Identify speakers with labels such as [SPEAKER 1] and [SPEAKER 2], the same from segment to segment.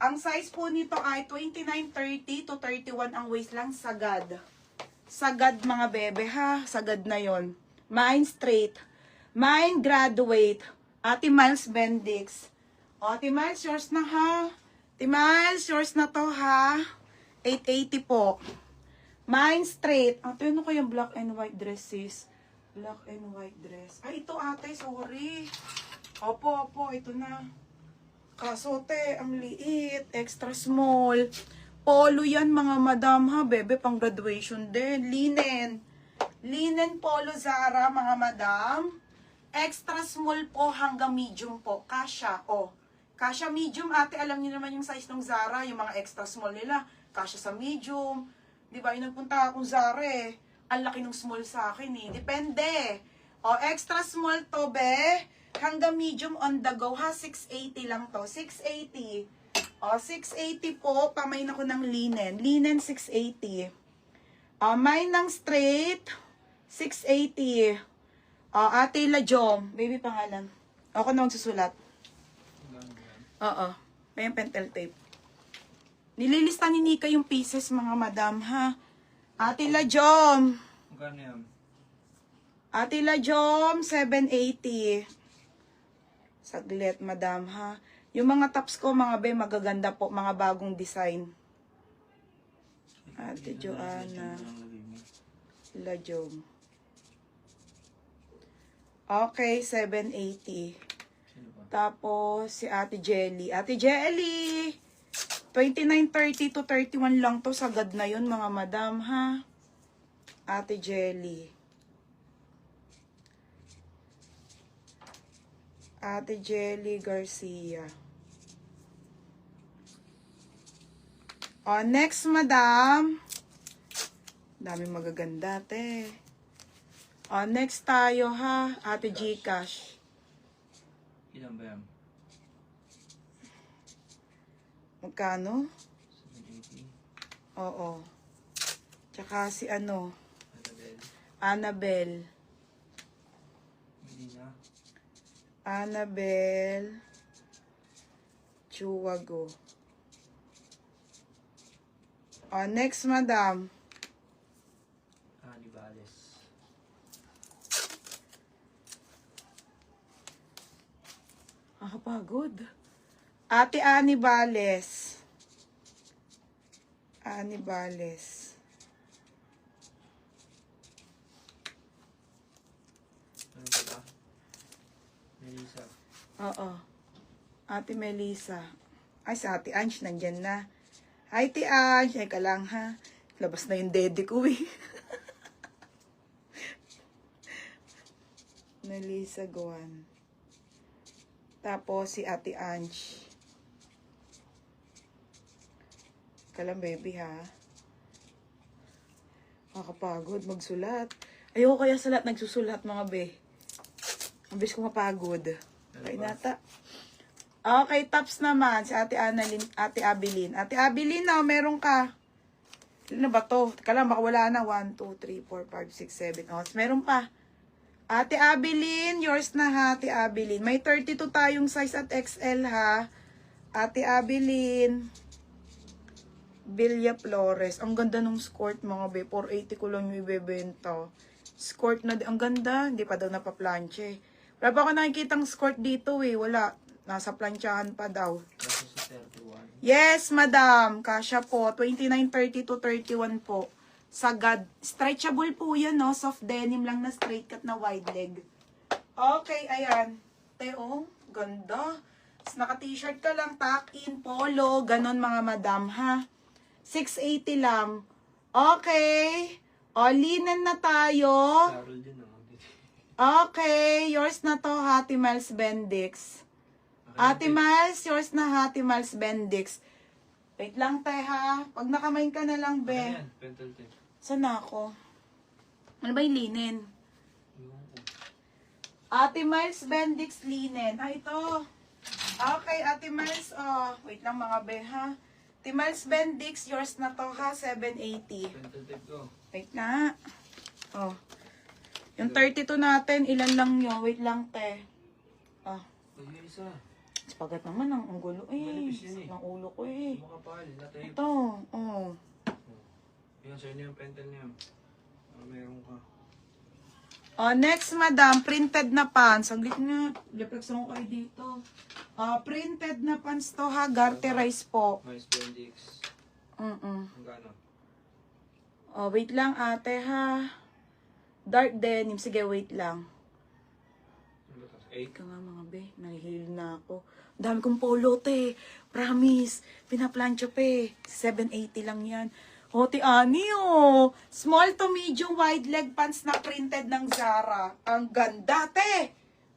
[SPEAKER 1] Ang size po nito ay 29-30 to 31 ang waist lang, sagad. Sagad mga bebe ha, sagad na yon. Mine straight. Mine graduate. Ate Miles Bendix. O, Ate Miles, yours na ha. Ate Miles, yours na to ha. 880 po. Mine straight. Ate, ano kayang black and white dresses? Black and white dress. Ay, ito ate, sorry. Opo, ito na. Kaso, te, ang liit. Extra small. Polo yan, mga madam, ha? Bebe, pang graduation din. Linen. Linen polo Zara, mga madam. Extra small po hanggang medium po. Kasha, oh. Kasha medium, ate, alam niyo naman yung size ng Zara. Yung mga extra small nila. Kasha sa medium. Diba, yung nagpunta akong Zara, eh. Ang laki ng small sa akin, eh. Depende. O, extra small to, be. Hanggang medium on the go, ha? 680 lang to. 680. O, 680 po. Pamain ako ng linen. Linen, 680. O, mine ng straight, 680. O, Ate Lajong. Baby pangalan. Ako na magsusulat. Oo. May pentel tape. Nililista ni Nika yung pieces, mga madam, ha? Ate Lajom.
[SPEAKER 2] Magkano yan?
[SPEAKER 1] Ate Lajom, 780. Saglit, madam, ha? Yung mga tops ko, mga be, magaganda po. Mga bagong design. Ate Joanna. Lajom. Okay, 780. Tapos, si Ate Jelly. Ate Jelly! 29.30 to 31 lang to. Sagad na yun, mga madam, ha? Ate Jelly. Ate Jelly Garcia. O, next, madam. Dami magaganda, te. O, next tayo, ha? Ate Gcash.
[SPEAKER 2] Ilan ba yan?
[SPEAKER 1] Magkano?
[SPEAKER 2] 780.
[SPEAKER 1] Oo. Tsaka si ano?
[SPEAKER 2] Annabelle.
[SPEAKER 1] Annabelle.
[SPEAKER 2] Hindi na.
[SPEAKER 1] Annabelle Chuwago. O, next, madam.
[SPEAKER 2] Anibales.
[SPEAKER 1] Nakapagod. Ate Anibales. Anibales.
[SPEAKER 2] Ano ba ba? Melissa.
[SPEAKER 1] Oo. Ate Melissa. Ay, si Ate Ange, nandyan na. Hi, Ate Ange. Ay, ka lang, ha? Labas na yung dede ko, eh. Melissa Guan. Tapos, si Ate Ange. Ka lang, baby, ha? Makakapagod, magsulat. Ayoko kaya sa lahat nagsusulat, mga be. Ang bilis ko mapagod. Okay, nata. Okay, tops naman. Si Ate Annalyn, Ate Abilin. Ate Abilin, na, meron ka. Ano ba to? Teka lang, baka wala na. 1, 2, 3, 4, 5, 6, 7. Oh, meron pa. Ate Abilin, yours na ha, Ate Abilin. May 32 tayong size at XL, ha. Ate Abilin. Villa Flores. Ang ganda nung skirt, mga be. 480 ko lang yung ibebenta. Skirt na, ang ganda. Hindi pa daw napaplanche. Wala pa ako nakikitang skirt dito, eh. Wala. Nasa planchahan pa daw.
[SPEAKER 2] Kasi sa 31.
[SPEAKER 1] Yes, madam. Kasha po. 29.30 to 31 po. Sagad. Stretchable po yan, no? Soft denim lang na straight cut na wide leg. Okay, ayan. Teo, ganda. Naka-t-shirt ka lang, tuck-in, polo. Ganon, mga madam, ha? 680 lang. Okay. O, linen na tayo.
[SPEAKER 2] Carol din naman.
[SPEAKER 1] Okay. Yours na to, Ate Miles Bendix. Ate Miles, yours na, Ate Miles Bendix. Wait lang, te, ha? Pag nakamain ka na lang, be.
[SPEAKER 2] Ano yan? Pentel tape.
[SPEAKER 1] Saan na ako? Ano ba yung linen?
[SPEAKER 2] Yung
[SPEAKER 1] Ate Miles Bendix linen. Ah, ito. Okay, Ate Miles. Oh, wait lang, mga be, ha? Ate Miles Bendix, yours na to, ha? 780.
[SPEAKER 2] pentel tape ko.
[SPEAKER 1] Wait na. Oh. Yung 32 natin, ilan lang yun? Wait lang, te. Oh.
[SPEAKER 2] Ay, yung isa.
[SPEAKER 1] Pagat naman ang gulo eh.
[SPEAKER 2] Manipis yan eh.
[SPEAKER 1] Ang ulo ko eh.
[SPEAKER 2] Makapal, natay.
[SPEAKER 1] Ito, oh.
[SPEAKER 2] Yan, sa'yo na yung pentel niya. Meron ka.
[SPEAKER 1] Next, madam, printed na pants. Saglit nga, reflection ko kayo dito. Printed na pants to ha, garterize po.
[SPEAKER 2] Mais Bendix.
[SPEAKER 1] Mm-mm.
[SPEAKER 2] Ang gano?
[SPEAKER 1] Wait lang ate ha. Dark denim, sige wait lang.
[SPEAKER 2] Ano ba ito? 8?
[SPEAKER 1] Ika nga mga be, nahihil na ako. Dami kong polo te, promise. Pinaplancho pe, 780 lang yan. O, ti Ani, oh. Small to medium wide leg pants na printed ng Zara. Ang ganda, te.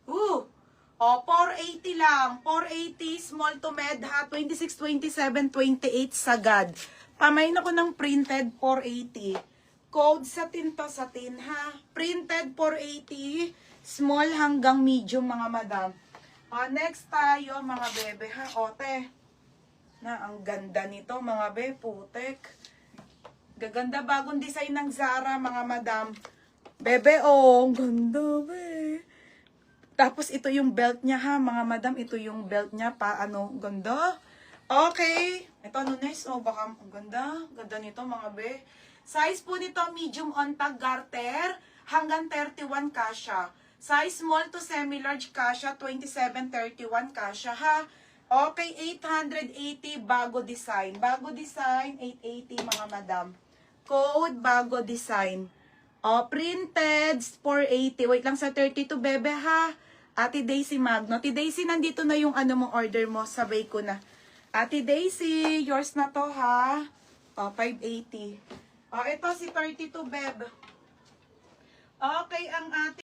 [SPEAKER 1] 480 lang. 480, small to med, ha. 26, 27, 28, sagad. Pamain ako ng printed 480. Code satin to, satin, ha. Printed 480, small hanggang medium, mga madam. Next tayo, mga bebe, ha. O, te. Ang ganda nito, mga be, putek. Gaganda bagong design ng Zara, mga madam. Bebe, ang ganda, be. Tapos ito yung belt niya, ha, mga madam. Ito yung belt niya, ganda. Okay. Ito, next, baka, ang ganda. Ganda nito, mga be. Size po nito, medium on tag garter, hanggang 31 kasha. Size small to semi-large kasha, 27, 31 kasha, ha. Okay, 880, bago design. Bago design, 880, mga madam. Code, bago design. Printed, 480. Wait lang sa 32, bebe, ha. Ate Daisy Magno. Ate Daisy, nandito na yung mong order mo. Sabay ko na. Ate Daisy, yours na to, ha. 580. Ito si 32, bebe. Okay, ang ate